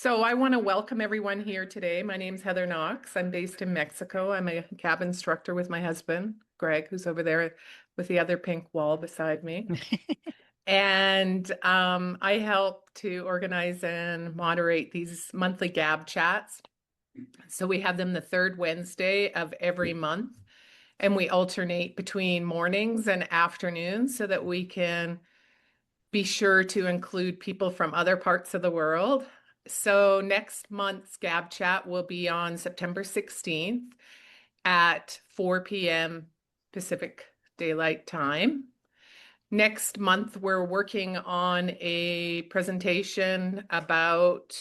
So I want to welcome everyone here today. My name's Heather Knox. I'm based in Mexico. I'm a GAB instructor with my husband, Greg, who's over there with the other pink wall beside me. And I help to organize and moderate these monthly GAB chats. So we have them the third Wednesday of every month, and we alternate between mornings and afternoons so that we can be sure to include people from other parts of the world. So next month's GAB chat will be on September 16th at 4 p.m. Pacific Daylight Time. Next month, we're working on a presentation about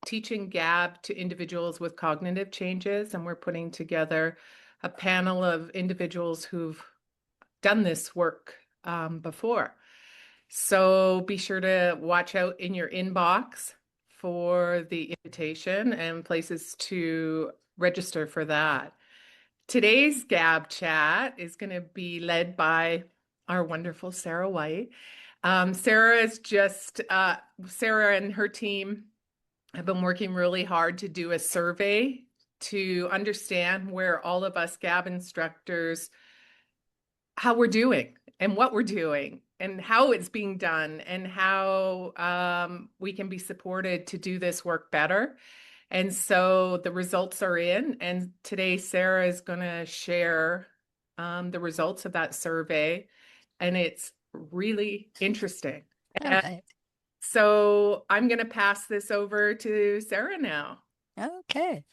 teaching GAB to individuals with cognitive changes, and we're putting together a panel of individuals who've done this work before. So be sure to watch out in your inbox for the invitation and places to register for that. Today's GAB chat is going to be led by our wonderful Sarah White. Sarah and her team have been working really hard to do a survey to understand where all of us GAB instructors, how we're doing and what we're doing and how it's being done and how we can be supported to do this work better. And so the results are in, and today Sarah is going to share the results of that survey, and it's really interesting. All right. So I'm going to pass this over to Sarah now. Okay.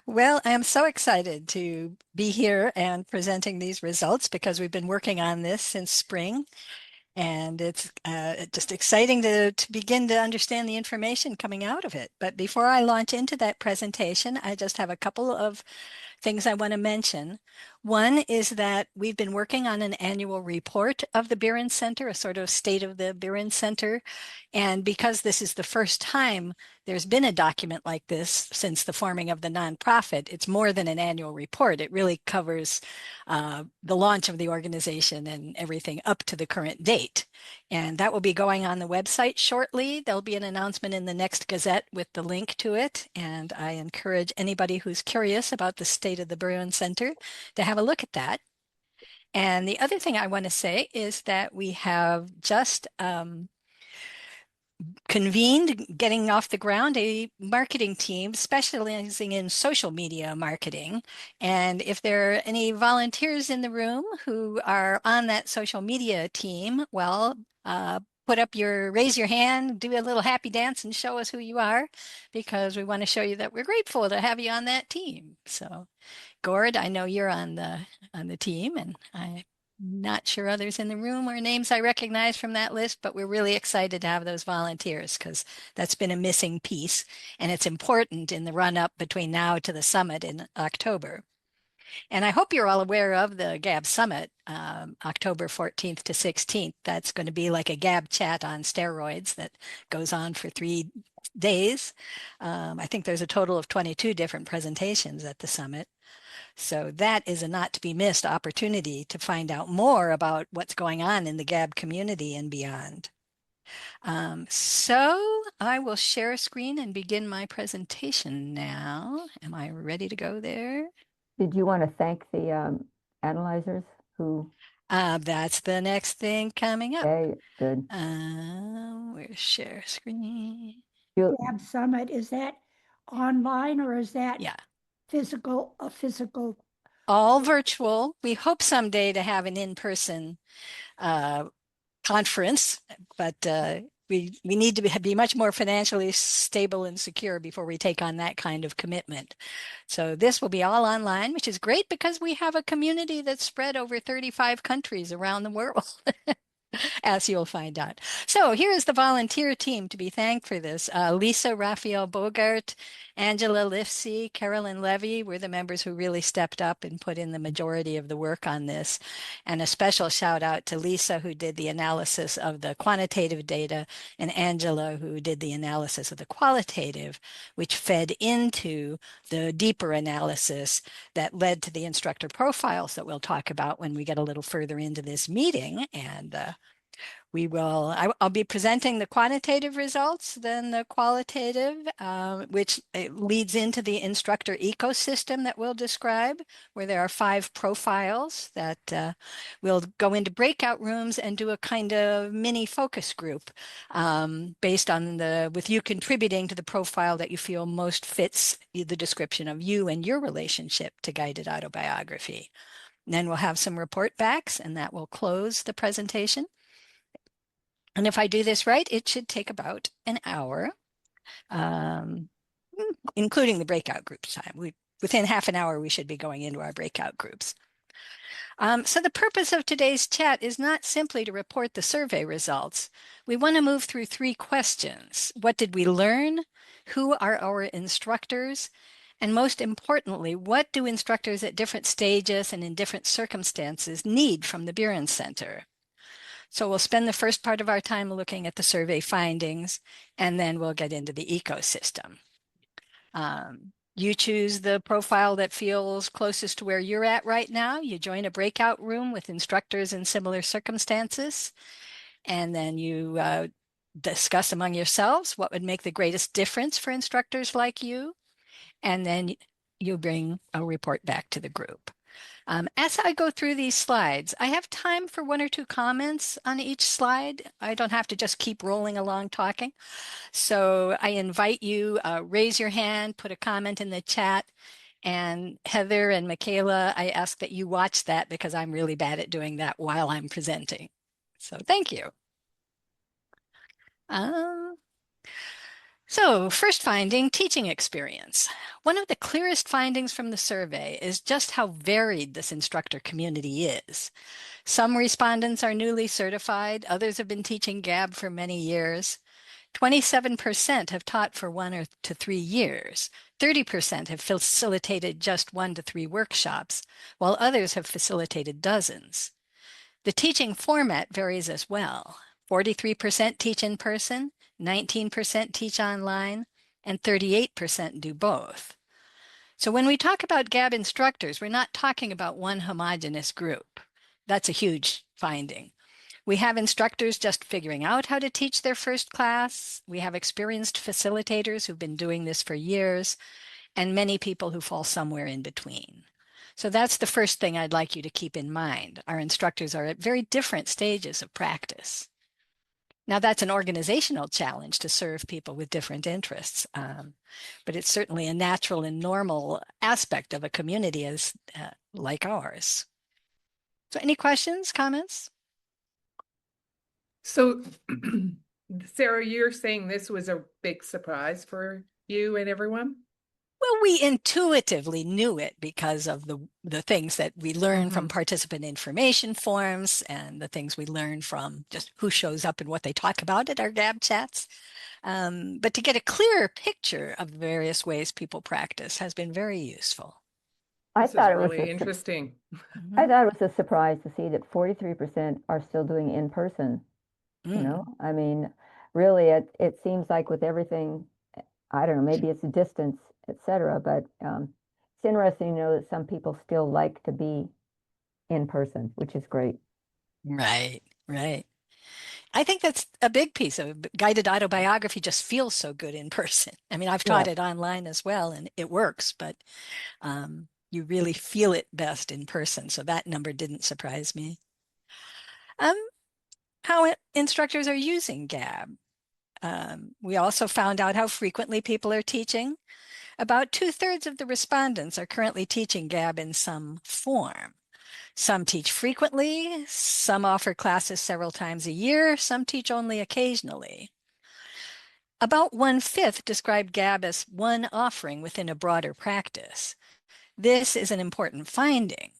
Well, I am so excited to be here and presenting these results because we've been working on this since spring. And it's just exciting to begin to understand the information coming out of it. But before I launch into that presentation, I just have a couple of things I want to mention. One is that we've been working on an annual report of the Birren Center, a sort of state of the Birren Center. And because this is the first time there's been a document like this since the forming of the nonprofit, it's more than an annual report. It really covers the launch of the organization and everything up to the current date. And that will be going on the website shortly. There'll be an announcement in the next Gazette with the link to it. And I encourage anybody who's curious about the state of the Birren Center to have a look at that. And the other thing I want to say is that we have just convened, getting off the ground, a marketing team specializing in social media marketing. And if there are any volunteers in the room who are on that social media team, well, raise your hand, do a little happy dance and show us who you are, because we want to show you that we're grateful to have you on that team. So Gord, I know you're on the team, and I'm not sure others in the room or names I recognize from that list, but we're really excited to have those volunteers because that's been a missing piece, and it's important in the run-up between now to the summit in October. And I hope you're all aware of the GAB Summit, October 14th to 16th. That's going to be like a GAB chat on steroids that goes on for 3 days. I think there's a total of 22 different presentations at the summit. So that is a not to be missed opportunity to find out more about what's going on in the GAB community and beyond. So I will share a screen and begin my presentation now. Am I ready to go there? Did you want to thank the analyzers who? That's the next thing coming up. Okay, good. Where's share screen? GAB Summit, is that online or is that Yeah, physical? all virtual. We hope someday to have an in-person conference, but we need to be much more financially stable and secure before we take on that kind of commitment. So this will be all online, which is great because we have a community that's spread over 35 countries around the world. As you'll find out. So here is the volunteer team to be thanked for this. Lisa Raphael Bogart, Angela Lifsey, Carolyn Levy were the members who really stepped up and put in the majority of the work on this. And a special shout out to Lisa, who did the analysis of the quantitative data, and Angela, who did the analysis of the qualitative, which fed into the deeper analysis that led to the instructor profiles that we'll talk about when we get a little further into this meeting. And I'll be presenting the quantitative results, then the qualitative, which leads into the instructor ecosystem that we'll describe, where there are 5 profiles that we'll go into breakout rooms and do a kind of mini focus group based on with you contributing to the profile that you feel most fits the description of you and your relationship to guided autobiography. And then we'll have some report backs, and that will close the presentation. And if I do this right, it should take about an hour, including the breakout groups time. Within half an hour, we should be going into our breakout groups. So the purpose of today's chat is not simply to report the survey results. We want to move through 3 questions. What did we learn? Who are our instructors? And most importantly, what do instructors at different stages and in different circumstances need from the Birren Center? So we'll spend the first part of our time looking at the survey findings, and then we'll get into the ecosystem. You choose the profile that feels closest to where you're at right now. You join a breakout room with instructors in similar circumstances, and then you discuss among yourselves what would make the greatest difference for instructors like you, and then you bring a report back to the group. As I go through these slides, I have time for 1 or 2 comments on each slide. I don't have to just keep rolling along talking. So I invite you, raise your hand, put a comment in the chat. And Heather and Michaela, I ask that you watch that because I'm really bad at doing that while I'm presenting. So thank you. So first finding, teaching experience. One of the clearest findings from the survey is just how varied this instructor community is. Some respondents are newly certified, others have been teaching GAB for many years. 27% have taught for 1 to 3 years. 30% have facilitated just 1 to 3 workshops, while others have facilitated dozens. The teaching format varies as well. 43% teach in person, 19% teach online, and 38% do both. So when we talk about GAB instructors, we're not talking about one homogeneous group. That's a huge finding. We have instructors just figuring out how to teach their first class. We have experienced facilitators who've been doing this for years, and many people who fall somewhere in between. So that's the first thing I'd like you to keep in mind. Our instructors are at very different stages of practice. Now, that's an organizational challenge to serve people with different interests, but it's certainly a natural and normal aspect of a community like ours. So any questions, comments? So, Sarah, you're saying this was a big surprise for you and everyone? Well, we intuitively knew it because of the things that we learn from participant information forms and the things we learn from just who shows up and what they talk about at our GAB chats. But to get a clearer picture of the various ways people practice has been very useful. I This thought is it was really interesting. I thought it was a surprise to see that 43% are still doing in person. You know, I mean, really, it seems like with everything, I don't know, maybe it's a distance, etc. But it's interesting to know that some people still like to be in person, which is great. Right, right. I think that's a big piece of guided autobiography. Just feels so good in person. I mean, I've taught it online as well, and it works, but you really feel it best in person. So that number didn't surprise me. How instructors are using GAB. We also found out how frequently people are teaching. About 2/3 of the respondents are currently teaching GAB in some form. Some teach frequently, some offer classes several times a year, some teach only occasionally. About 1/5 describe GAB as one offering within a broader practice. This is an important finding.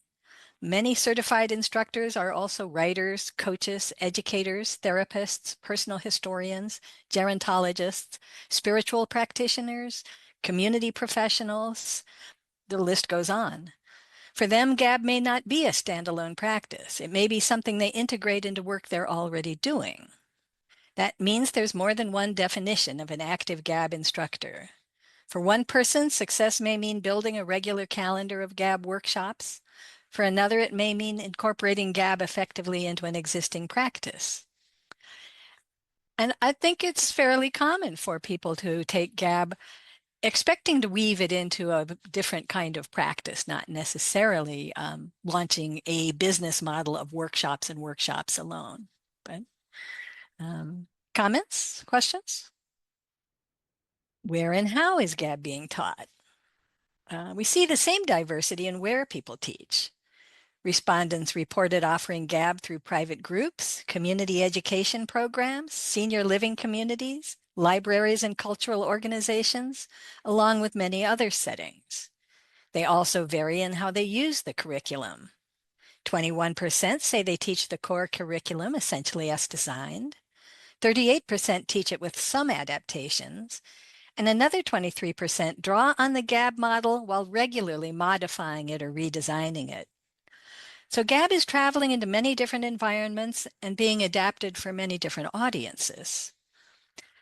Many certified instructors are also writers, coaches, educators, therapists, personal historians, gerontologists, spiritual practitioners, community professionals. The list goes on. For them, GAB may not be a standalone practice. It may be something they integrate into work they're already doing. That means there's more than one definition of an active GAB instructor. For one person, success may mean building a regular calendar of GAB workshops. For another, it may mean incorporating GAB effectively into an existing practice. And I think it's fairly common for people to take GAB expecting to weave it into a different kind of practice, not necessarily launching a business model of workshops and workshops alone. But comments, questions? Where and how is GAB being taught? We see the same diversity in where people teach. Respondents reported offering GAB through private groups, community education programs, senior living communities, libraries and cultural organizations, along with many other settings. They also vary in how they use the curriculum. 21% say they teach the core curriculum essentially as designed. 38% teach it with some adaptations, and another 23% draw on the GAB model while regularly modifying it or redesigning it. So GAB is traveling into many different environments and being adapted for many different audiences.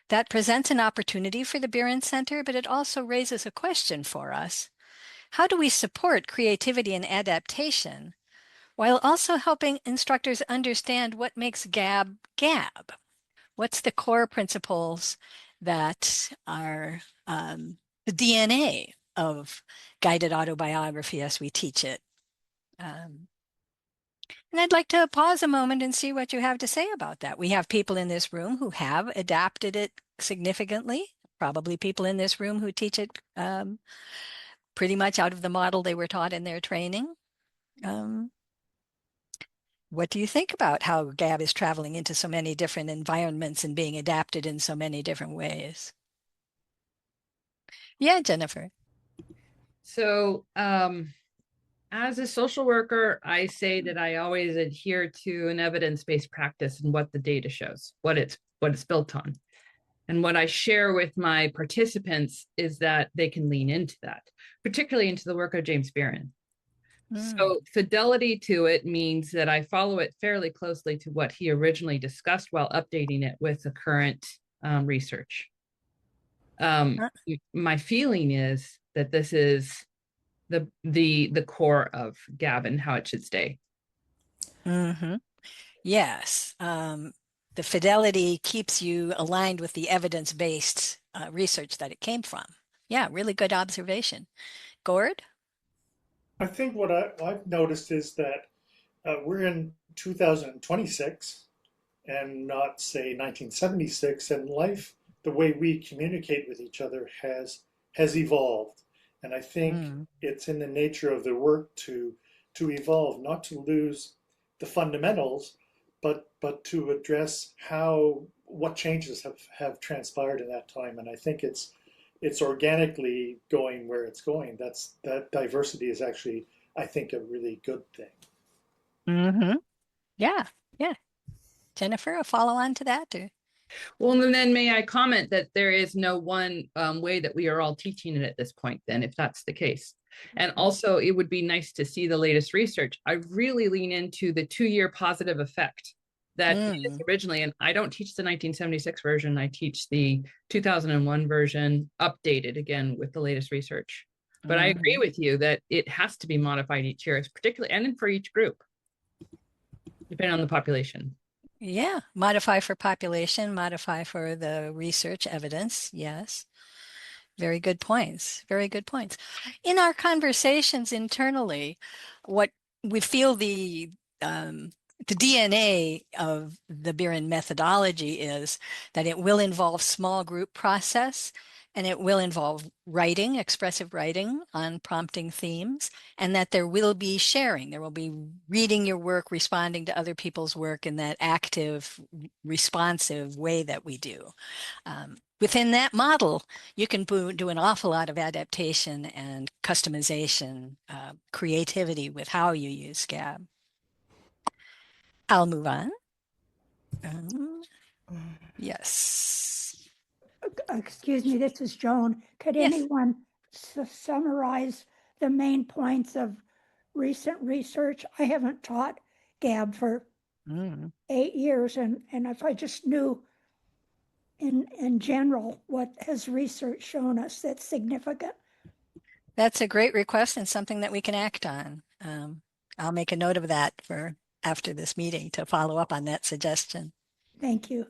That presents an opportunity for the Birren Center, but it also raises a question for us. How do we support creativity and adaptation while also helping instructors understand what makes GAB GAB? What's the core principles that are the DNA of guided autobiography as we teach it? And I'd like to pause a moment and see what you have to say about that. We have people in this room who have adapted it significantly, probably people in this room who teach it pretty much out of the model they were taught in their training. What do you think about how GAB is traveling into so many different environments and being adapted in so many different ways? Yeah, Jennifer. So, as a social worker, I say that I always adhere to an evidence-based practice and what the data shows, what it's built on. And what I share with my participants is that they can lean into that, particularly into the work of James Birren. So fidelity to it means that I follow it fairly closely to what he originally discussed while updating it with the current research. My feeling is that this is the core of GAB and how it should stay. Yes. The fidelity keeps you aligned with the evidence-based research that it came from. Yeah, really good observation. Gord? I think what I've noticed is that we're in 2026 and not, say, 1976, and life, the way we communicate with each other has evolved. And I think it's in the nature of the work to evolve, not to lose the fundamentals, but to address what changes have transpired in that time. And I think it's organically going where it's going. That diversity is actually, I think, a really good thing. Yeah. Jennifer, a follow on to that? Or? Well, and then may I comment that there is no one way that we are all teaching it at this point, then, if that's the case. And also, it would be nice to see the latest research. I really lean into the 2-year positive effect that is originally, and I don't teach the 1976 version. I teach the 2001 version, updated again with the latest research. But I agree with you that it has to be modified each year, particularly, and for each group, depending on the population. Yeah, modify for population, modify for the research evidence. Yes. Very good points. Very good points. In our conversations internally, what we feel the DNA of the Birren methodology is that it will involve small group process, and it will involve writing, expressive writing on prompting themes, and that there will be sharing. There will be reading your work, responding to other people's work in that active, responsive way that we do. Within that model, you can do an awful lot of adaptation and customization, creativity with how you use GAB. I'll move on. Yes. Excuse me, this is Joan. Could Yes. anyone summarize the main points of recent research? I haven't taught GAB for 8 years, and if I just knew in general what has research shown us that's significant. That's a great request and something that we can act on. I'll make a note of that for after this meeting to follow up on that suggestion. Thank you.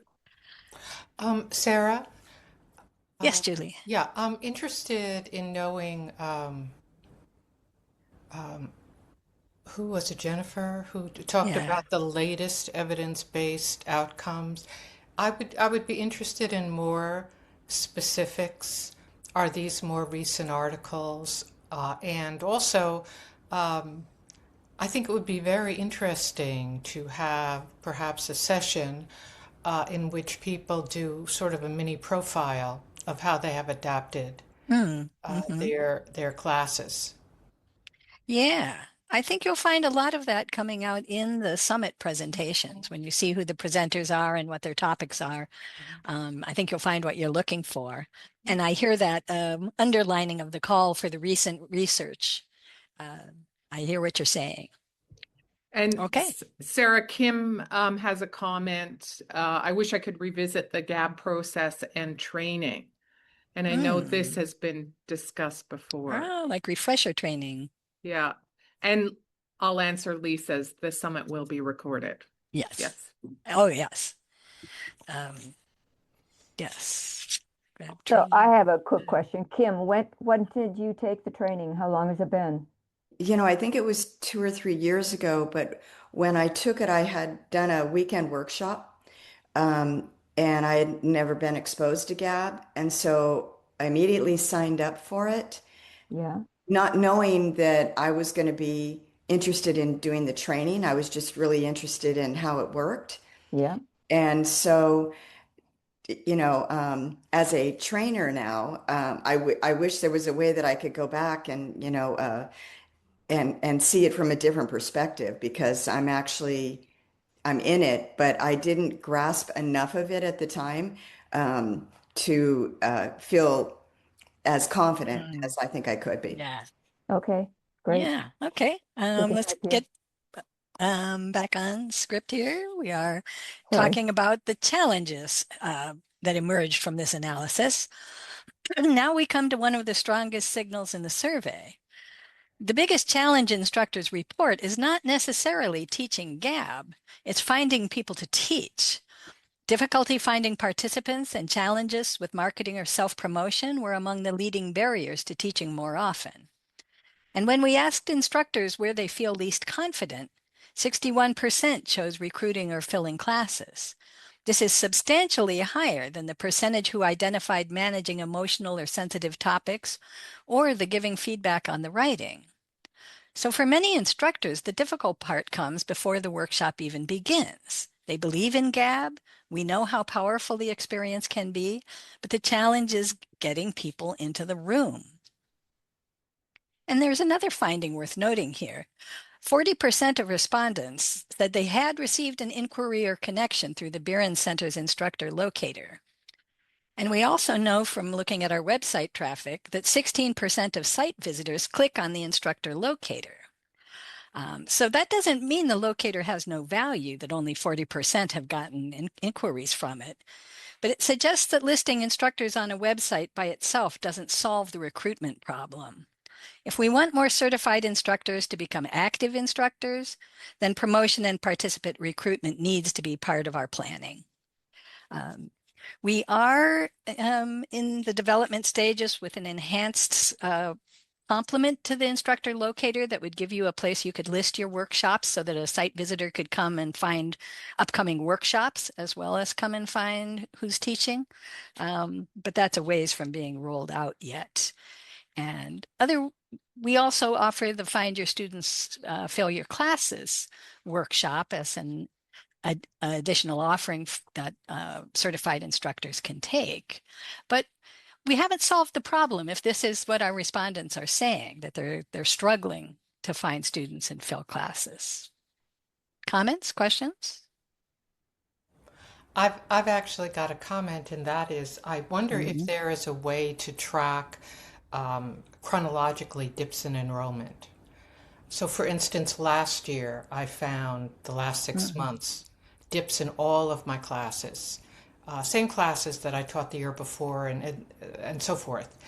Sarah, Yes, Julie. yeah, I'm interested in knowing who was it, Jennifer, who talked Yeah. about the latest evidence-based outcomes. I would be interested in more specifics. Are these more recent articles? And also, I think it would be very interesting to have perhaps a session in which people do sort of a mini profile of how they have adapted Mm-hmm. their classes. Yeah. I think you'll find a lot of that coming out in the summit presentations when you see who the presenters are and what their topics are. I think you'll find what you're looking for. And I hear that underlining of the call for the recent research. Uh, I hear what you're saying. And Okay. Sarah, Kim has a comment. I wish I could revisit the GAB process and training. And I know this has been discussed before. Oh, like refresher training. Yeah. And I'll answer Lisa's. The summit will be recorded. Yes. Yes. Oh, yes. Yes. So I have a quick question. Kim, when did you take the training? How long has it been? I think it was 2 or 3 years ago, but when I took it, I had done a weekend workshop, and I had never been exposed to GAB. And so I immediately signed up for it, Yeah. not knowing that I was going to be interested in doing the training. I was just really interested in how it worked. Yeah. And so, as a trainer now, I wish there was a way that I could go back and, and see it from a different perspective, because I'm in it, but I didn't grasp enough of it at the time to feel as confident as I think I could be. Yeah. Okay. Great. Yeah. Okay. Okay, Let's thank you. get back on script here. We are Sorry. talking about the challenges that emerged from this analysis. Now we come to one of the strongest signals in the survey. The biggest challenge instructors report is not necessarily teaching GAB, it's finding people to teach. Difficulty finding participants and challenges with marketing or self-promotion were among the leading barriers to teaching more often. And when we asked instructors where they feel least confident, 61% chose recruiting or filling classes. This is substantially higher than the percentage who identified managing emotional or sensitive topics or the giving feedback on the writing. So for many instructors, the difficult part comes before the workshop even begins. They believe in GAB. We know how powerful the experience can be, but the challenge is getting people into the room. And there's another finding worth noting here. 40% of respondents said they had received an inquiry or connection through the Birren Center's instructor locator. And we also know from looking at our website traffic that 16% of site visitors click on the instructor locator. So that doesn't mean the locator has no value, that only 40% have gotten inquiries from it. But it suggests that listing instructors on a website by itself doesn't solve the recruitment problem. If we want more certified instructors to become active instructors, then promotion and participant recruitment needs to be part of our planning. We are in the development stages with an enhanced complement to the instructor locator that would give you a place you could list your workshops so that a site visitor could come and find upcoming workshops as well as come and find who's teaching. But that's a ways from being rolled out yet. And we also offer the Find Your Students, Fail Your Classes workshop as an additional offering that certified instructors can take. But we haven't solved the problem if this is what our respondents are saying, that they're struggling to find students and fill classes. Comments, questions? I've actually got a comment, and that is, I wonder if there is a way to track chronologically dips in enrollment. So for instance, last year, I found the last 6 months dips in all of my classes, same classes that I taught the year before and so forth.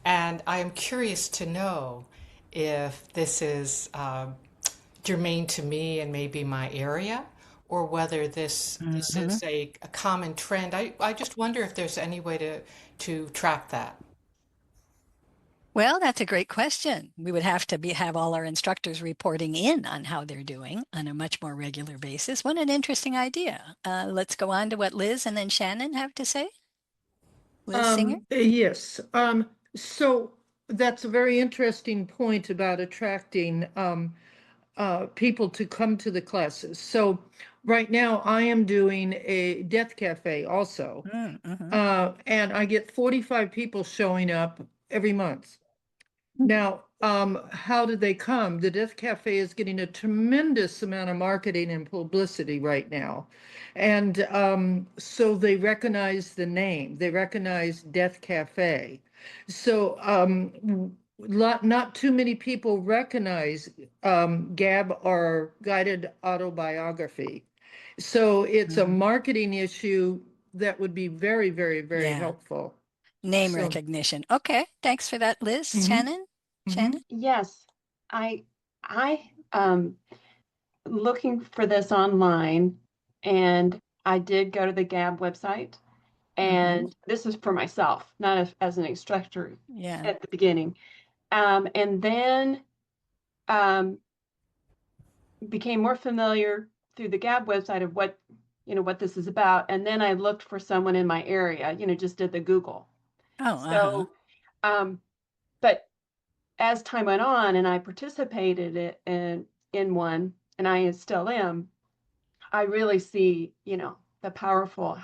And I am curious to know if this is germane to me and maybe my area, or whether this is a common trend. I just wonder if there's any way to track that. Well, that's a great question. We would have to have all our instructors reporting in on how they're doing on a much more regular basis. What an interesting idea. Let's go on to what Liz and then Shannon have to say. Liz Singer? Yes. So that's a very interesting point about attracting people to come to the classes. So right now I am doing a death cafe also. And I get 45 people showing up every month. Now, how did they come? The Death Cafe is getting a tremendous amount of marketing and publicity right now. And so they recognize the name, they recognize Death Cafe. So not too many people recognize GAB or Guided Autobiography. So it's a marketing issue that would be very, very, very helpful. Name recognition. Okay, thanks for that, Liz. Shannon? Shannon? Yes, I looking for this online, and I did go to the GAB website, and this is for myself, not as an instructor at the beginning, and then became more familiar through the GAB website of what this is about, and then I looked for someone in my area, just did the Google. But as time went on and I participated in one, and I still am, I really see, how powerful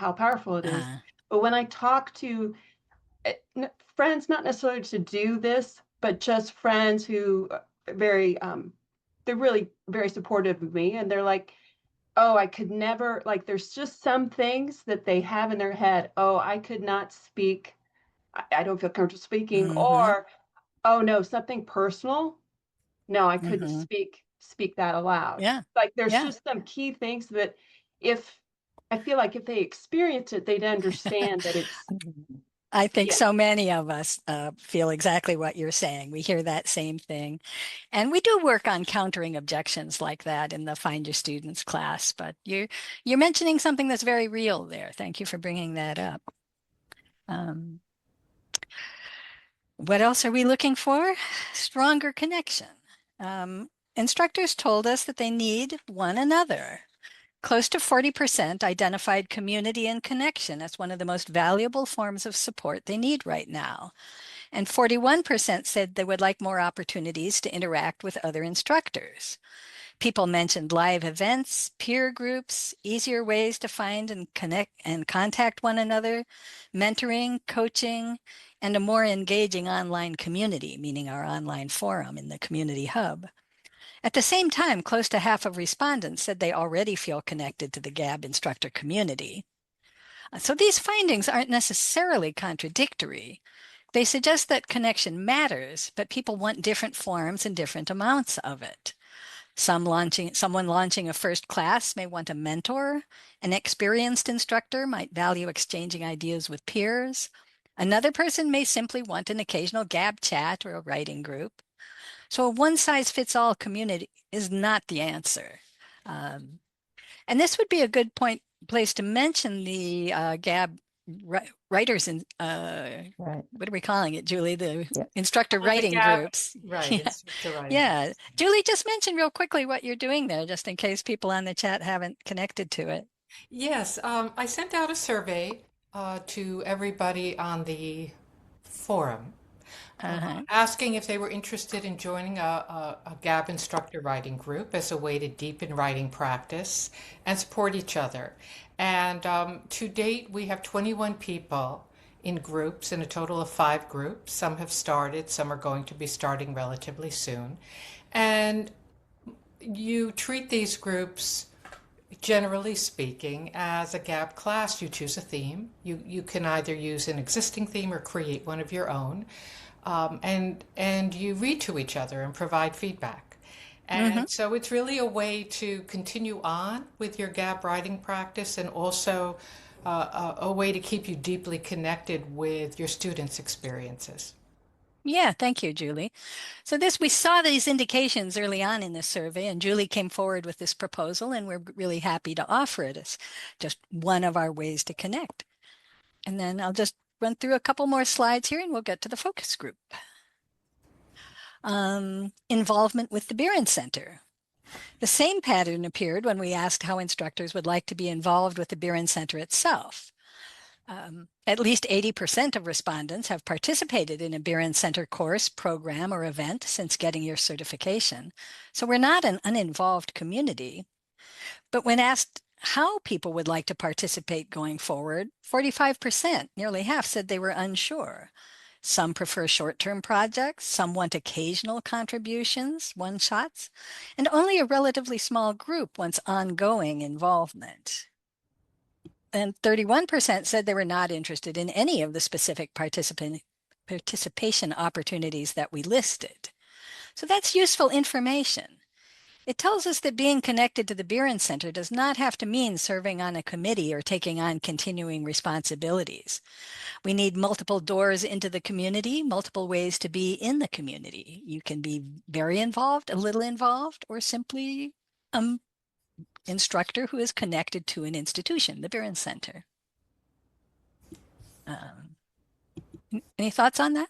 it is. But when I talk to friends, not necessarily to do this, but just friends who they're really very supportive of me, and they're like, oh, I could never, like, there's just some things that they have in their head. Oh, I could not speak. I don't feel comfortable speaking, or, oh no, something personal. No, I couldn't speak that aloud. Like there's just some key things that I feel like if they experience it, they'd understand that it's. I think so many of us feel exactly what you're saying. We hear that same thing. And we do work on countering objections like that in the Find Your Students class, but you're mentioning something that's very real there. Thank you for bringing that up. What else are we looking for? Stronger connection. Instructors told us that they need one another. Close to 40% identified community and connection as one of the most valuable forms of support they need right now. And 41% said they would like more opportunities to interact with other instructors. People mentioned live events, peer groups, easier ways to find and connect and contact one another, mentoring, coaching, and a more engaging online community, meaning our online forum in the community hub. At the same time, close to half of respondents said they already feel connected to the GAB instructor community. So these findings aren't necessarily contradictory. They suggest that connection matters, but people want different forms and different amounts of it. Someone launching a first class may want a mentor. An experienced instructor might value exchanging ideas with peers. Another person may simply want an occasional GAB chat or a writing group. So a one-size-fits-all community is not the answer. And this would be a good place to mention the GAB writers and what are we calling it, Julie? The instructor writing groups. Right. Yeah. Julie, just mention real quickly what you're doing there, just in case people on the chat haven't connected to it. Yes, I sent out a survey to everybody on the forum. Asking if they were interested in joining a GAB instructor writing group as a way to deepen writing practice and support each other. And to date, we have 21 people in groups, in a total of 5 groups. Some have started, some are going to be starting relatively soon. And you treat these groups, generally speaking, as a GAB class. You choose a theme. You can either use an existing theme or create one of your own. And you read to each other and provide feedback. And so it's really a way to continue on with your GAB writing practice, and also a way to keep you deeply connected with your students' experiences. Yeah, thank you, Julie. So we saw these indications early on in this survey, and Julie came forward with this proposal, and we're really happy to offer it as just one of our ways to connect. And then I'll just run through a couple more slides here and we'll get to the focus group. Involvement with the Birren Center. The same pattern appeared when we asked how instructors would like to be involved with the Birren Center itself. At least 80% of respondents have participated in a Birren Center course, program, or event since getting your certification. So we're not an uninvolved community. But when asked how people would like to participate going forward, 45%, nearly half, said they were unsure. Some prefer short-term projects, some want occasional contributions, one-shots, and only a relatively small group wants ongoing involvement. And 31% said they were not interested in any of the specific participation opportunities that we listed. So that's useful information. It tells us that being connected to the Birren Center does not have to mean serving on a committee or taking on continuing responsibilities. We need multiple doors into the community, multiple ways to be in the community. You can be very involved, a little involved, or simply instructor who is connected to an institution, the Birren Center. Any thoughts on that?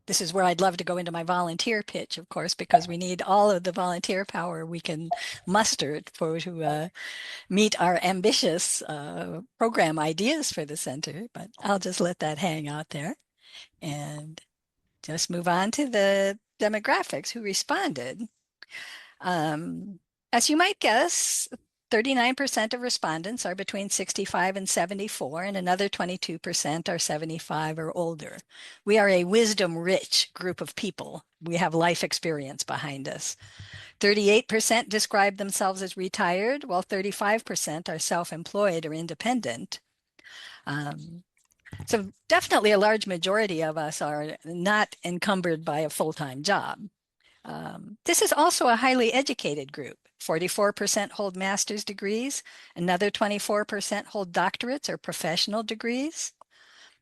This is where I'd love to go into my volunteer pitch, of course, because we need all of the volunteer power we can muster to meet our ambitious program ideas for the center. But I'll just let that hang out there and just move on to the demographics who responded. As you might guess, 39% of respondents are between 65 and 74, and another 22% are 75 or older. We are a wisdom-rich group of people. We have life experience behind us. 38% describe themselves as retired, while 35% are self-employed or independent. So definitely a large majority of us are not encumbered by a full-time job. This is also a highly educated group. 44% hold master's degrees. Another 24% hold doctorates or professional degrees.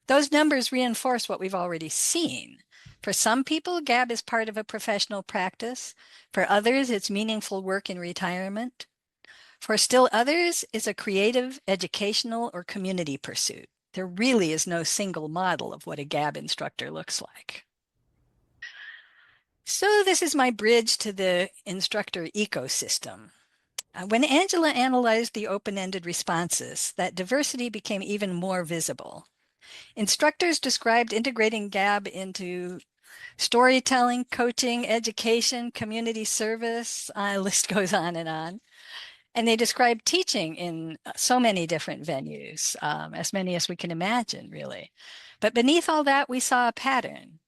Those numbers reinforce what we've already seen. For some people, GAB is part of a professional practice. For others, it's meaningful work in retirement. For still others, it's a creative, educational, or community pursuit. There really is no single model of what a GAB instructor looks like. So this is my bridge to the instructor ecosystem. When Angela analyzed the open-ended responses, that diversity became even more visible. Instructors described integrating GAB into storytelling, coaching, education, community service, list goes on. And they described teaching in so many different venues, as many as we can imagine, really. But beneath all that, we saw a pattern.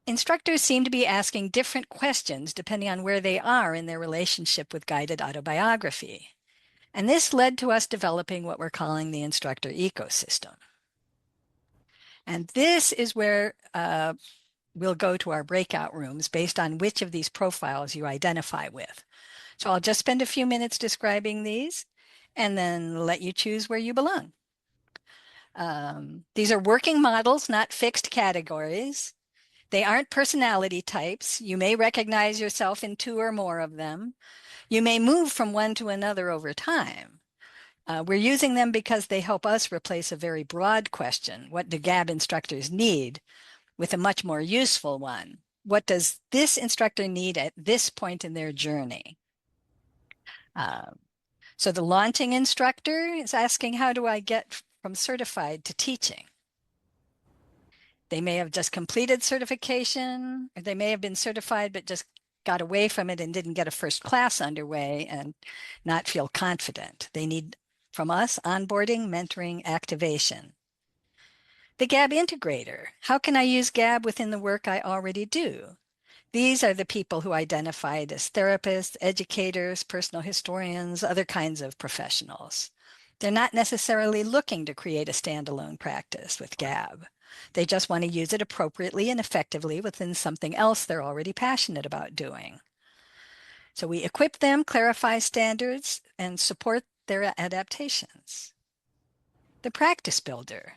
Instructors seem to be asking different questions depending on where they are in their relationship with guided autobiography. And this led to us developing what we're calling the instructor ecosystem. And this is where we'll go to our breakout rooms based on which of these profiles you identify with. So I'll just spend a few minutes describing these and then let you choose where you belong. These are working models, not fixed categories. They aren't personality types. You may recognize yourself in two or more of them. You may move from one to another over time. We're using them because they help us replace a very broad question, what do GAB instructors need, with a much more useful one. What does this instructor need at this point in their journey? So the launching instructor is asking, how do I get from certified to teaching? They may have just completed certification, or they may have been certified but just got away from it and didn't get a first class underway and not feel confident. They need from us onboarding, mentoring, activation. The GAB Integrator. How can I use GAB within the work I already do? These are the people who identified as therapists, educators, personal historians, other kinds of professionals. They're not necessarily looking to create a standalone practice with GAB. They just want to use it appropriately and effectively within something else they're already passionate about doing. So we equip them, clarify standards, and support their adaptations. The practice builder.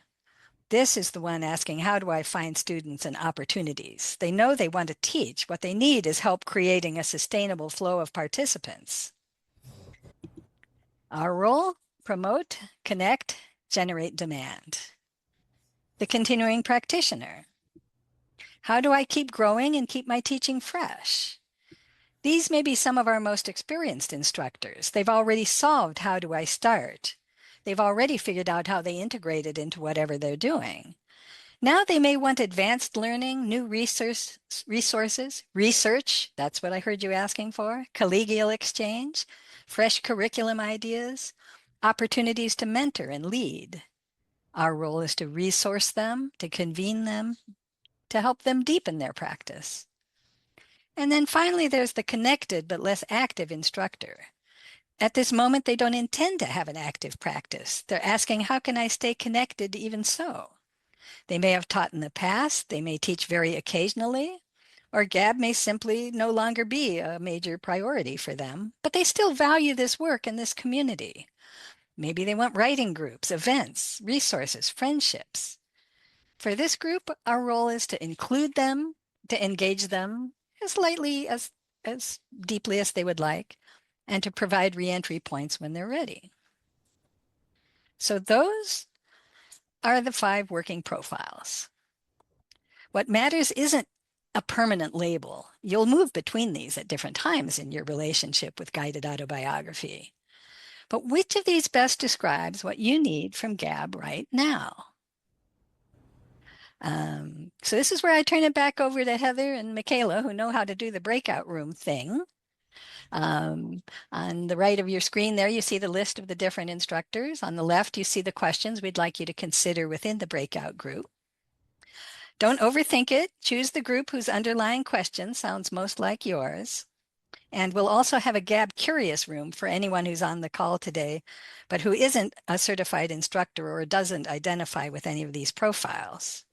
This is the one asking, how do I find students and opportunities? They know they want to teach. What they need is help creating a sustainable flow of participants. Our role, promote, connect, generate demand. The continuing practitioner. How do I keep growing and keep my teaching fresh? These may be some of our most experienced instructors. They've already solved how do I start. They've already figured out how they integrate it into whatever they're doing. Now they may want advanced learning, new resources, research, that's what I heard you asking for, collegial exchange, fresh curriculum ideas, opportunities to mentor and lead. Our role is to resource them, to convene them, to help them deepen their practice. And then finally, there's the connected but less active instructor. At this moment, they don't intend to have an active practice. They're asking, how can I stay connected even so? They may have taught in the past, they may teach very occasionally, or GAB may simply no longer be a major priority for them, but they still value this work in this community. Maybe they want writing groups, events, resources, friendships. For this group, our role is to include them, to engage them as lightly, as deeply as they would like, and to provide reentry points when they're ready. So those are the 5 working profiles. What matters isn't a permanent label. You'll move between these at different times in your relationship with guided autobiography. But which of these best describes what you need from GAB right now? So this is where I turn it back over to Heather and Michaela, who know how to do the breakout room thing. On the right of your screen there, you see the list of the different instructors. On the left, you see the questions we'd like you to consider within the breakout group. Don't overthink it. Choose the group whose underlying question sounds most like yours. And we'll also have a GAB Curious room for anyone who's on the call today, but who isn't a certified instructor or doesn't identify with any of these profiles.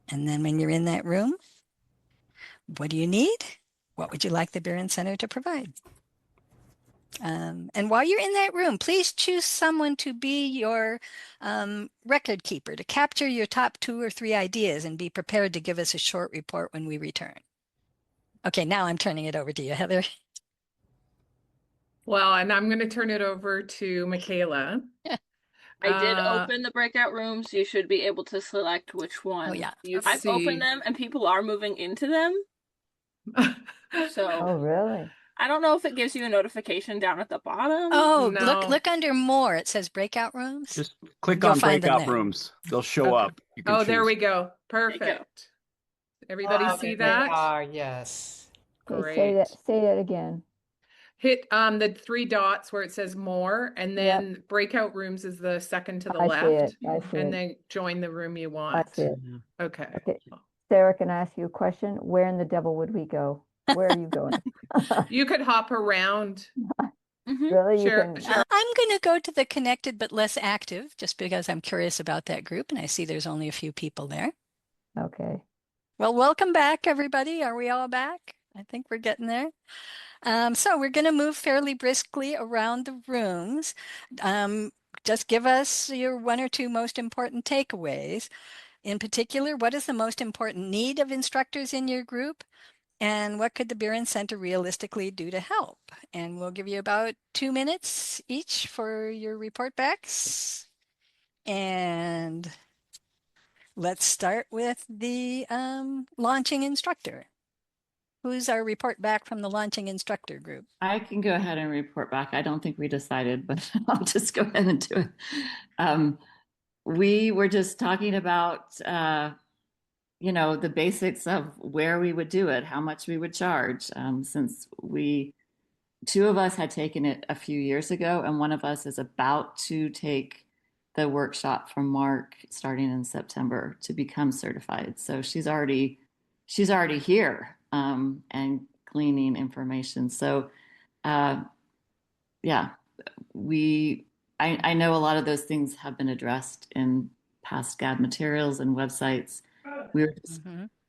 And then when you're in that room, what do you need? What would you like the Birren Center to provide? And while you're in that room, please choose someone to be your record keeper, to capture your top 2 or 3 ideas and be prepared to give us a short report when we return. Okay, now I'm turning it over to you, Heather. Well, and I'm going to turn it over to Michaela. I did open the breakout rooms. You should be able to select which one. Oh, yeah. I've opened them and people are moving into them. So, Oh, really? I don't know if it gives you a notification down at the bottom. Oh, No. look under more. It says breakout rooms. Just click You'll on find them breakout there. rooms. They'll show Okay. up. You can Oh, there choose. we go. Perfect. Everybody see that? They are, yes. Okay, Great. say that again. Hit the 3 dots where it says more, and then breakout rooms is the second to the I left. see it. I see And it. then join the room you want. I see it. Okay. Okay. Sarah, can I ask you a question? Where in the devil would we go? Where are you going? You could hop around. Really? Sure, You can. sure. I'm going to go to the connected but less active, just because I'm curious about that group, and I see there's only a few people there. Okay. Well, welcome back, everybody. Are we all back? I think we're getting there. So we're going to move fairly briskly around the rooms. Just give us your 1 or 2 most important takeaways. In particular, what is the most important need of instructors in your group? And what could the Birren Center realistically do to help? And we'll give you about 2 minutes each for your report backs. And let's start with the launching instructor. Who's our report back from the launching instructor group? I can go ahead and report back. I don't think we decided, but I'll just go ahead and do it. We were just talking about, the basics of where we would do it, how much we would charge, since 2 of us had taken it a few years ago, and one of us is about to take the workshop from Mark starting in September to become certified. So she's already here and gleaning information. So I know a lot of those things have been addressed in past GAB materials and websites. We're just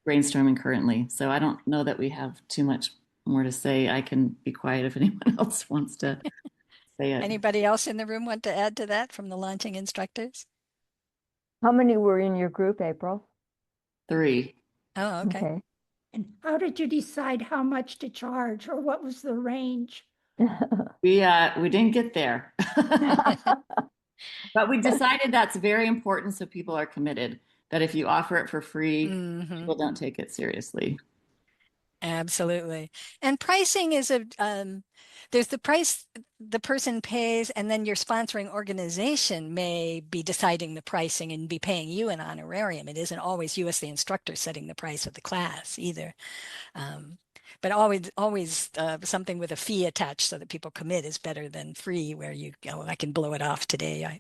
brainstorming currently. So I don't know that we have too much more to say. I can be quiet if anyone else wants to say it. Anybody else in the room want to add to that from the launching instructors? How many were in your group, April? 3. Oh, okay. Okay. And how did you decide how much to charge, or what was the range? We didn't get there. But we decided that's very important so people are committed, that if you offer it for free, people don't take it seriously. Absolutely. And pricing is there's the price the person pays, and then your sponsoring organization may be deciding the pricing and be paying you an honorarium. It isn't always you as the instructor setting the price of the class either. But always something with a fee attached so that people commit is better than free, where you go, I can blow it off today. I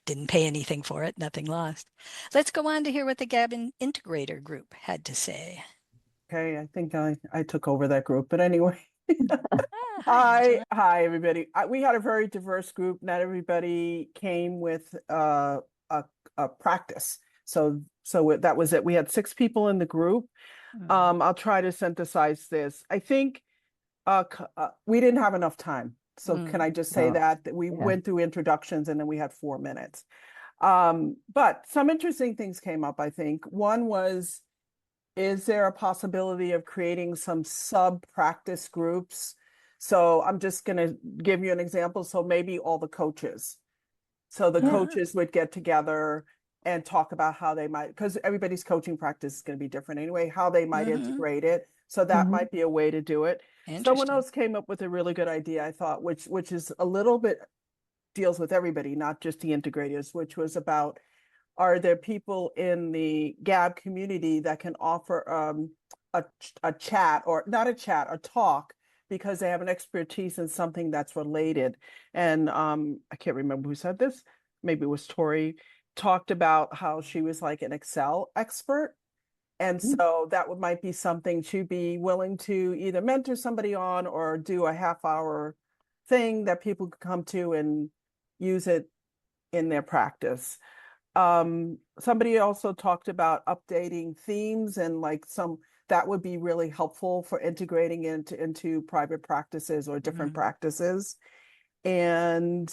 didn't pay anything for it, nothing lost. Let's go on to hear what the GAB Integrator group had to say. Okay, I think I took over that group, but anyway. Hi, Hi, everybody. We had a very diverse group. Not everybody came with a practice. So that was it. We had 6 people in the group. I'll try to synthesize this. I think we didn't have enough time. So can I just say that we went through introductions and then we had 4 minutes. But some interesting things came up, I think. One was, is there a possibility of creating some sub-practice groups? So I'm just going to give you an example. So maybe all the coaches. So the coaches would get together and talk about how they might, because everybody's coaching practice is going to be different anyway, how they might integrate it. So that might be a way to do it. Someone else came up with a really good idea, I thought, which is a little bit deals with everybody, not just the integrators, which was about, are there people in the GAB community that can offer a chat, or not a chat, a talk, because they have an expertise in something that's related. And I can't remember who said this. Maybe it was Tori, talked about how she was like an Excel expert. And so that might be something she'd be willing to either mentor somebody on or do a half-hour thing that people could come to and use it in their practice. Somebody also talked about updating themes, and like that would be really helpful for integrating into private practices or different practices. And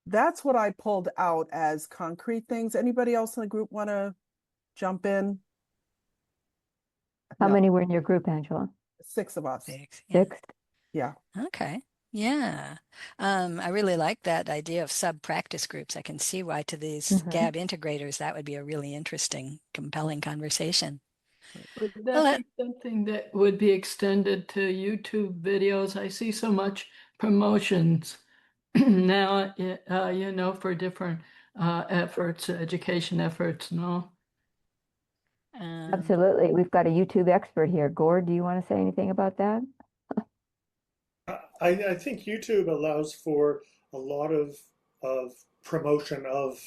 that's what I pulled out as concrete things. Anybody else in the group want to jump in? How many were in your group, Angela? 6 of us. 6. 6? Yeah. Okay. Yeah. I really like that idea of sub-practice groups. I can see why to these GAB integrators, that would be a really interesting, compelling conversation. Would that be something that would be extended to YouTube videos? I see so much promotions now, for different efforts, education efforts, no? Absolutely. We've got a YouTube expert here. Gord, do you want to say anything about that? I think YouTube allows for a lot of promotion of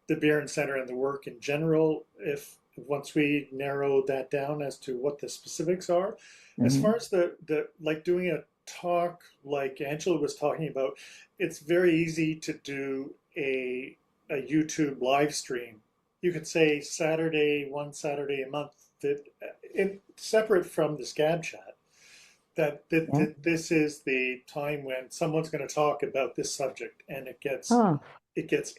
the Birren Center and the work in general, if once we narrow that down as to what the specifics are. As far as the like doing a talk like Angela was talking about, it's very easy to do a YouTube live stream. You could say one Saturday a month, that separate from this GAB chat, that this is the time when someone's going to talk about this subject, and it gets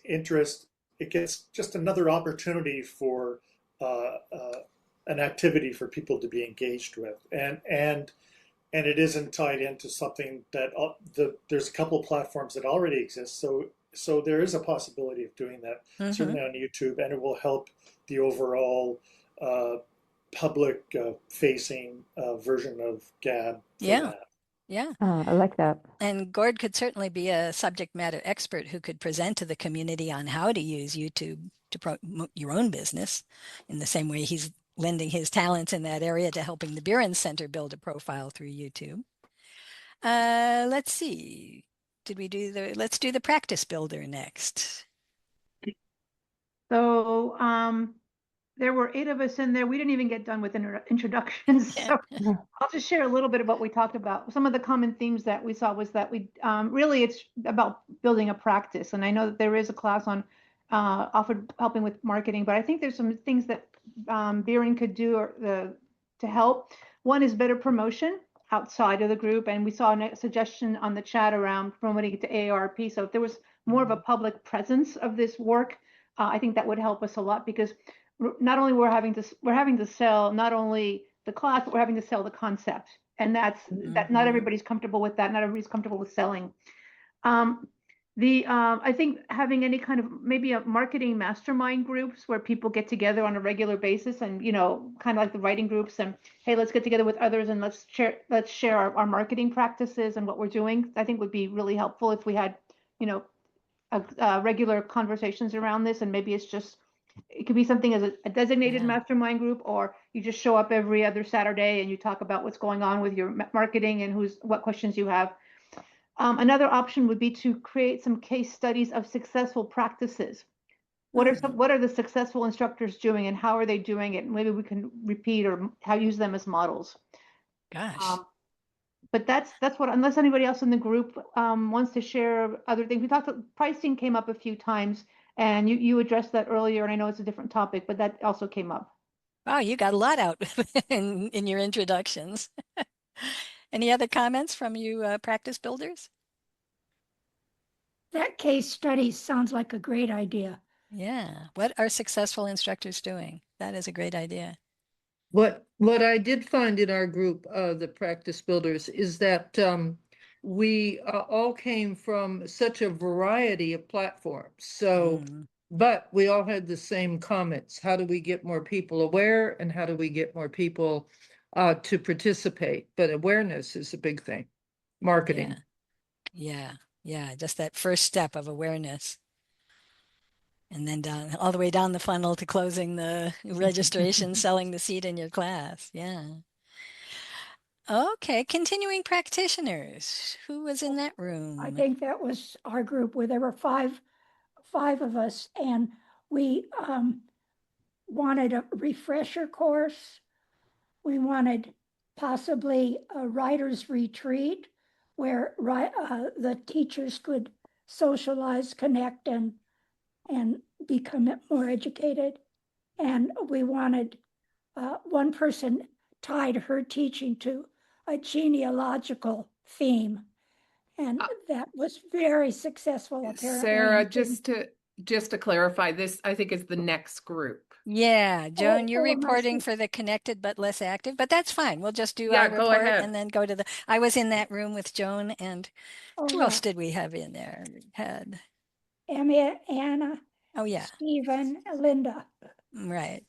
interest. It gets just another opportunity for an activity for people to be engaged with, and it isn't tied into something that there's a couple of platforms that already exist. So there is a possibility of doing that, certainly on YouTube, and it will help the overall public facing version of GAB. Yeah. I like that. And Gord could certainly be a subject matter expert who could present to the community on how to use YouTube to promote your own business, in the same way he's lending his talents in that area to helping the Birren Center build a profile through YouTube. Let's see. Let's do the practice builder next. So there were 8 of us in there. We didn't even get done with introductions. So I'll just share a little bit of what we talked about. Some of the common themes that we saw was that we really, it's about building a practice. And I know that there is a class on offered helping with marketing, but I think there's some things that Birren could do to help. One is better promotion outside of the group. And we saw a suggestion on the chat around promoting it to AARP. So if there was more of a public presence of this work, I think that would help us a lot, because not only we're having to sell not only the class, but we're having to sell the concept, and that not everybody's comfortable with that. Not everybody's comfortable with selling. I think having any kind of maybe a marketing mastermind groups where people get together on a regular basis, and kind of like the writing groups, and hey, let's get together with others and let's share our marketing practices and what we're doing. I think would be really helpful if we had regular conversations around this, and maybe it could be something as a designated mastermind group, or you just show up every other Saturday and you talk about what's going on with your marketing and what questions you have. Another option would be to create some case studies of successful practices. What are the successful instructors doing, and how are they doing it? Maybe we can repeat or use them as models. Gosh. But that's what, unless anybody else in the group wants to share other things. We talked about pricing, came up a few times, and you addressed that earlier, and I know it's a different topic, but that also came up. Wow, you got a lot out in your introductions. Any other comments from you practice builders? That case study sounds like a great idea. Yeah. What are successful instructors doing? That is a great idea. What I did find in our group, the practice builders, is that we all came from such a variety of platforms. So, but we all had the same comments. How do we get more people aware, and how do we get more people to participate? But awareness is a big thing. Marketing. Yeah. Just that first step of awareness. And then all the way down the funnel to closing the registration, selling the seat in your class. Yeah. Okay, continuing practitioners. Who was in that room? I think that was our group, where there were five of us, and we wanted a refresher course. We wanted possibly a writer's retreat where the teachers could socialize, connect, and become more educated. And we wanted one person tied her teaching to a genealogical theme. And that was very successful, apparently. Sarah, just to clarify, this I think is the next group. Yeah, Joan, you're reporting for the connected but less active, but that's fine. We'll just do our report and then go to I was in that room with Joan, and who else did we have in there? We had Emma, Anna. Oh yeah. Stephen, Linda. Right.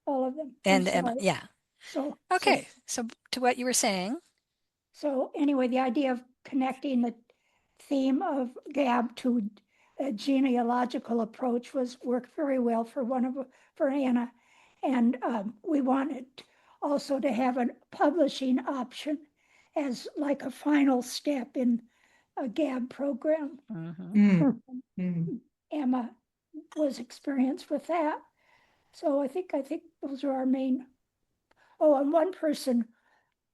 All of them. And Emma, yeah. So to what you were saying. So anyway, the idea of connecting the theme of GAB to a genealogical approach worked very well for Anna, and we wanted also to have a publishing option as like a final step in a GAB program. Emma was experienced with that, so I think those are our main. Oh, and one person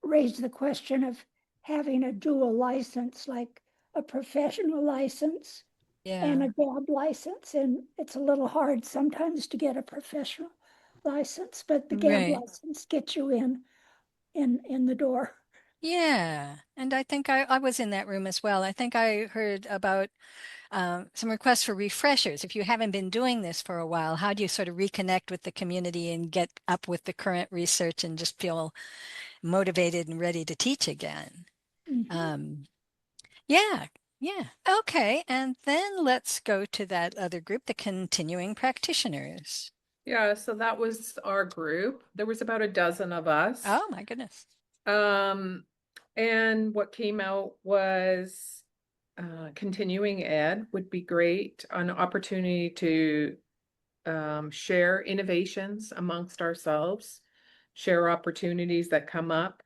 raised the question of having a dual license, like a professional license and a GAB license. And it's a little hard sometimes to get a professional license, but the GAB license gets you in the door. Yeah. And I think I was in that room as well. I think I heard about some requests for refreshers. If you haven't been doing this for a while, how do you sort of reconnect with the community and get up with the current research and just feel motivated and ready to teach again? Yeah. Okay. And then let's go to that other group, the continuing practitioners. Yeah, so that was our group. There was about a dozen of us. Oh my goodness. And what came out was continuing ed would be great, an opportunity to share innovations amongst ourselves, share opportunities that come up.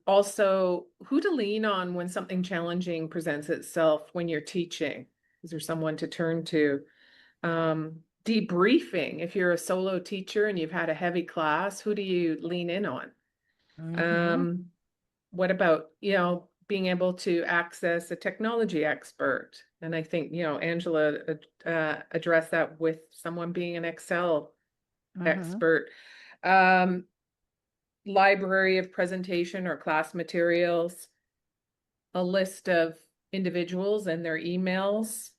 Also, who to lean on when something challenging presents itself when you're teaching. Is there someone to turn to? Debriefing, if you're a solo teacher and you've had a heavy class, who do you lean in on? What about, being able to access a technology expert? And I think, Angela addressed that with someone being an Excel expert. Library of presentation or class materials, a list of individuals and their emails,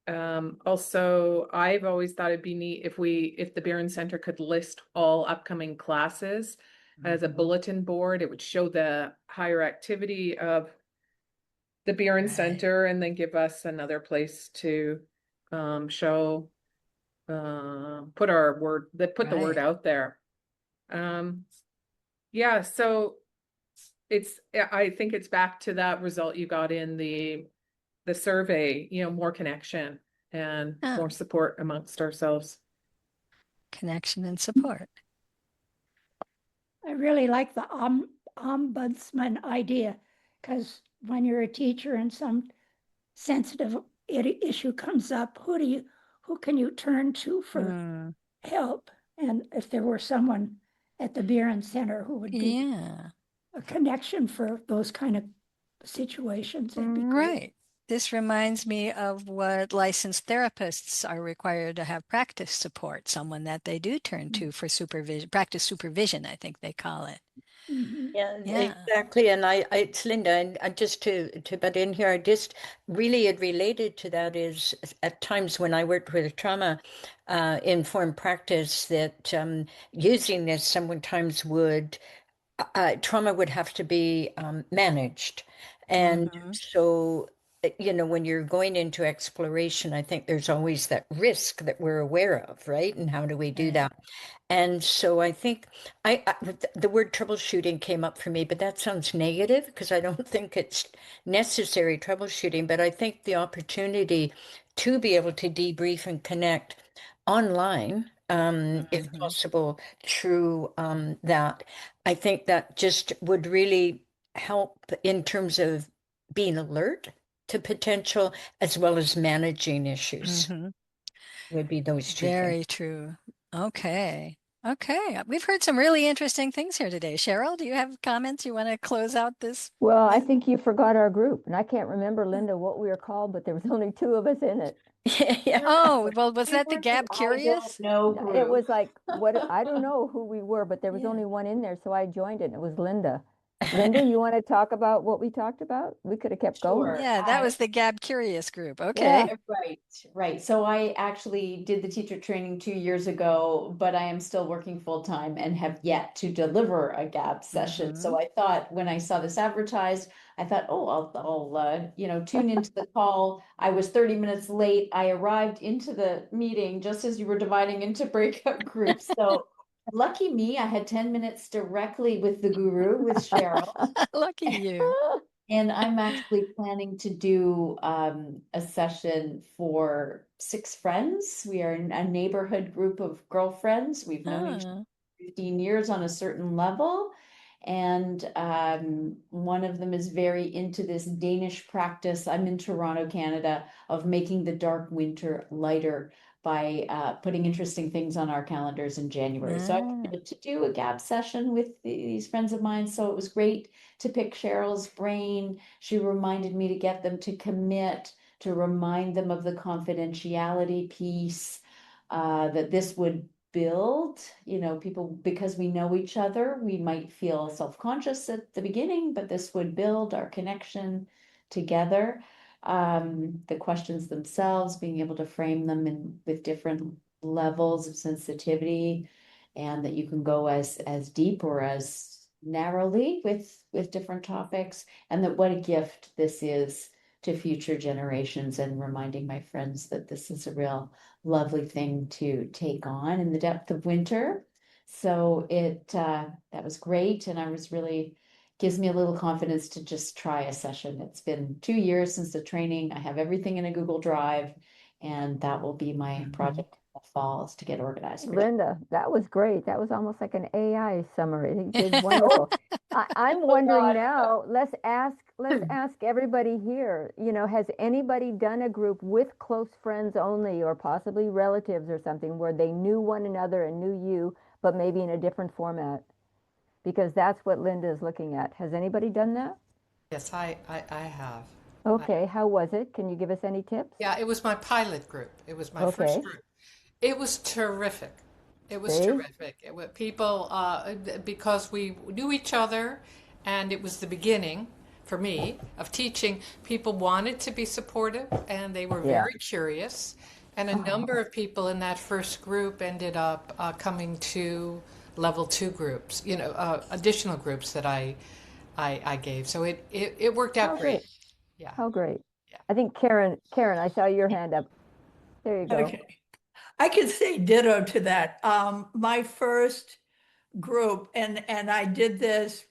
Also, I've always thought it'd be neat if the Birren Center could list all upcoming classes as a bulletin board. It would show the higher activity of the Birren Center, and then give us another place to show, put the word out there. Yeah, so I think it's back to that result you got in the survey, more connection and more support amongst ourselves. Connection and support. I really like the ombudsman idea, because when you're a teacher and some sensitive issue comes up, who can you turn to for help? And if there were someone at the Birren Center who would be a connection for those kind of situations, it'd be great. Right. This reminds me of what licensed therapists are required to have: practice support, someone that they do turn to for supervision, practice supervision, I think they call it. Yeah, exactly. And it's Linda, and just to butt in here, just really it related to that is at times when I worked with trauma informed practice, that using this sometimes would trauma would have to be managed. And so, when you're going into exploration, I think there's always that risk that we're aware of, right? And how do we do that? And so I think the word troubleshooting came up for me, but that sounds negative because I don't think it's necessary troubleshooting. But I think the opportunity to be able to debrief and connect online, if possible, through that, I think that just would really help in terms of being alert to potential as well as managing issues. Would be those two Very things. true. Okay. We've heard some really interesting things here today. Cheryl, do you have comments you want to close out this? Well, I think you forgot our group, and I can't remember, Linda, what we were called, but there was only 2 of us in it. Oh, well, was that the GAB Curious? No, it was like, I don't know who we were, but there was only one in there, so I joined it, and it was Linda. Linda, you want to talk about what we talked about? We could have kept going. Yeah, that was the GAB Curious group. Okay. Yeah. Right. So I actually did the teacher training 2 years ago, but I am still working full time and have yet to deliver a GAB session. So I thought when I saw this advertised, I thought, oh, I'll tune into the call. I was 30 minutes late. I arrived into the meeting just as you were dividing into breakout groups. So lucky me, I had 10 minutes directly with the guru, with Cheryl. Lucky you. And I'm actually planning to do a session for 6 friends. We are a neighborhood group of girlfriends. We've known each other 15 years on a certain level. And one of them is very into this Danish practice. I'm in Toronto, Canada, of making the dark winter lighter by putting interesting things on our calendars in January. So I wanted to do a GAB session with these friends of mine. So it was great to pick Cheryl's brain. She reminded me to get them to commit, to remind them of the confidentiality piece, that this would build, people, because we know each other, we might feel self-conscious at the beginning, but this would build our connection together. The questions themselves, being able to frame them with different levels of sensitivity, and that you can go as deep or as narrowly with different topics, and that what a gift this is to future generations, and reminding my friends that this is a real lovely thing to take on in the depth of winter. So that was great, and I was really gives me a little confidence to just try a session. It's been 2 years since the training. I have everything in a Google Drive, and that will be my project in the fall, is to get organized. Linda, that was great. That was almost like an AI summary. It did wonderful. I'm wondering now, let's ask everybody here, has anybody done a group with close friends only, or possibly relatives or something, where they knew one another and knew you, but maybe in a different format? Because that's what Linda is looking at. Has anybody done that? Yes, I have. Okay, how was it? Can you give us any tips? Yeah, it was my pilot group. It was my first group. It was terrific. It was terrific. It was people, because we knew each other, and it was the beginning. for me, of teaching. People wanted to be supportive and they were very curious. And a number of people in that first group ended up coming to level 2 groups, additional groups that I gave. So it worked out great. Yeah. How great. Yeah. I think Karen, I saw your hand up. There you go. Okay. I could say ditto to that. My first group, and I did this,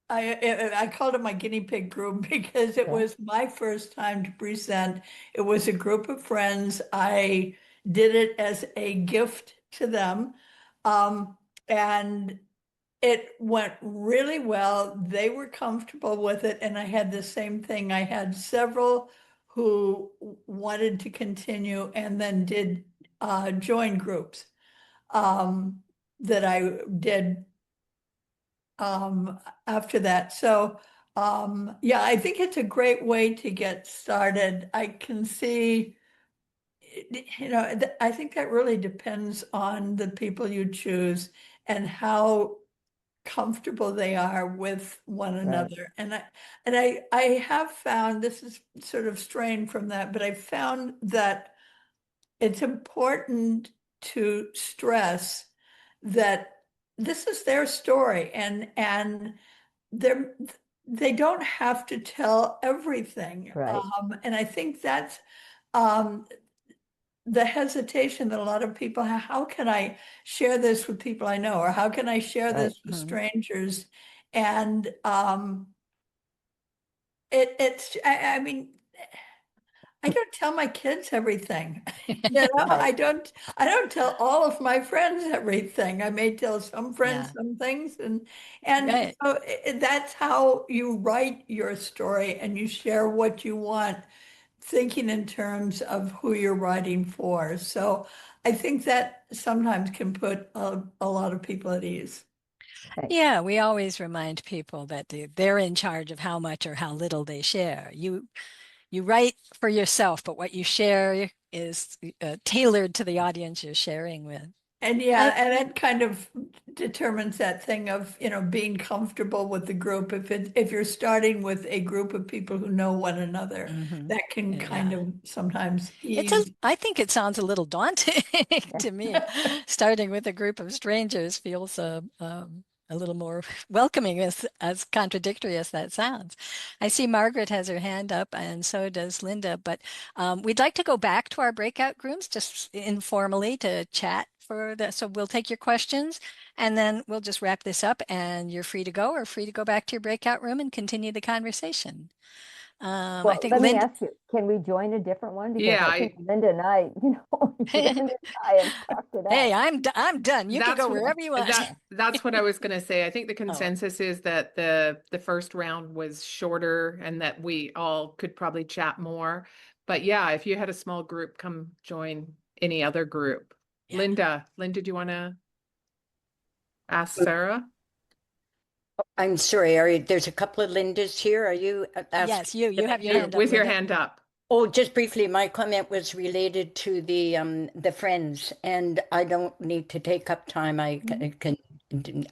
I called it my guinea pig group because it was my first time to present. It was a group of friends. I did it as a gift to them. And it went really well. They were comfortable with it. And I had the same thing. I had several who wanted to continue and then did join groups that I did after that. So yeah, I think it's a great way to get started. I can see, I think that really depends on the people you choose and how comfortable they are with one another. And I have found, this is sort of straying from that, but I found that it's important to stress that this is their story and they don't have to tell everything. And I think that's the hesitation that a lot of people have. How can I share this with people I know, or how can I share this with strangers? And I mean, I don't tell my kids everything. I don't tell all of my friends everything. I may tell some friends some things, and so that's how you write your story and you share what you want, thinking in terms of who you're writing for. So I think that sometimes can put a lot of people at ease. Yeah, we always remind people that they're in charge of how much or how little they share. You write for yourself, but what you share is tailored to the audience you're sharing with. And and that kind of determines that thing of, being comfortable with the group. If you're starting with a group of people who know one another, that can kind of sometimes ease. I think it sounds a little daunting to me. Starting with a group of strangers feels a little more welcoming, as contradictory as that sounds. I see Margaret has her hand up, and so does Linda, but we'd like to go back to our breakout rooms just informally to chat for that. So we'll take your questions and then we'll just wrap this up, and you're free to go or free to go back to your breakout room and continue the conversation. Well, I think let me ask you, can we join a different one? Because I think Linda and I, Linda and I have talked it out. Hey, I'm done. You can go wherever you want. That's what I was going to say. I think the consensus is that the first round was shorter and that we all could probably chat more. But yeah, if you had a small group, come join any other group. Yeah. Linda, do you want to ask Sarah? I'm sorry, there's a couple of Lindas here. Are you asking? Yes, you have your hand up. With your hand up. Oh, just briefly, my comment was related to the friends, and I don't need to take up time. I can,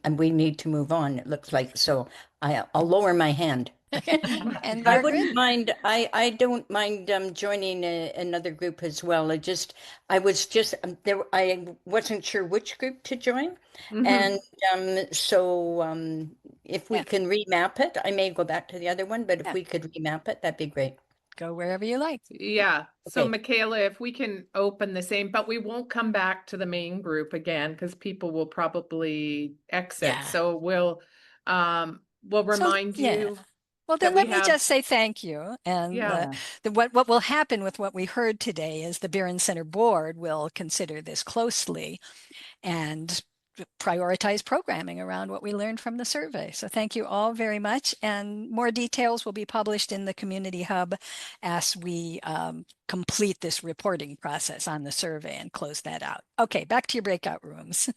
and we need to move on, it looks like. So I'll lower my hand. And I wouldn't mind. I don't mind joining another group as well. I was just there. I wasn't sure which group to join, and so if we can remap it, I may go back to the other one. But if we could remap it, that'd be great. Go wherever you like. Yeah. So Michaela, if we can open the same, but we won't come back to the main group again because people will probably exit. So we'll remind you. Well, then let me just say thank you. And what will happen with what we heard today is the Birren Center board will consider this closely and prioritize programming around what we learned from the survey. So thank you all very much. And more details will be published in the Community Hub as we complete this reporting process on the survey and close that out. Okay, back to your breakout rooms.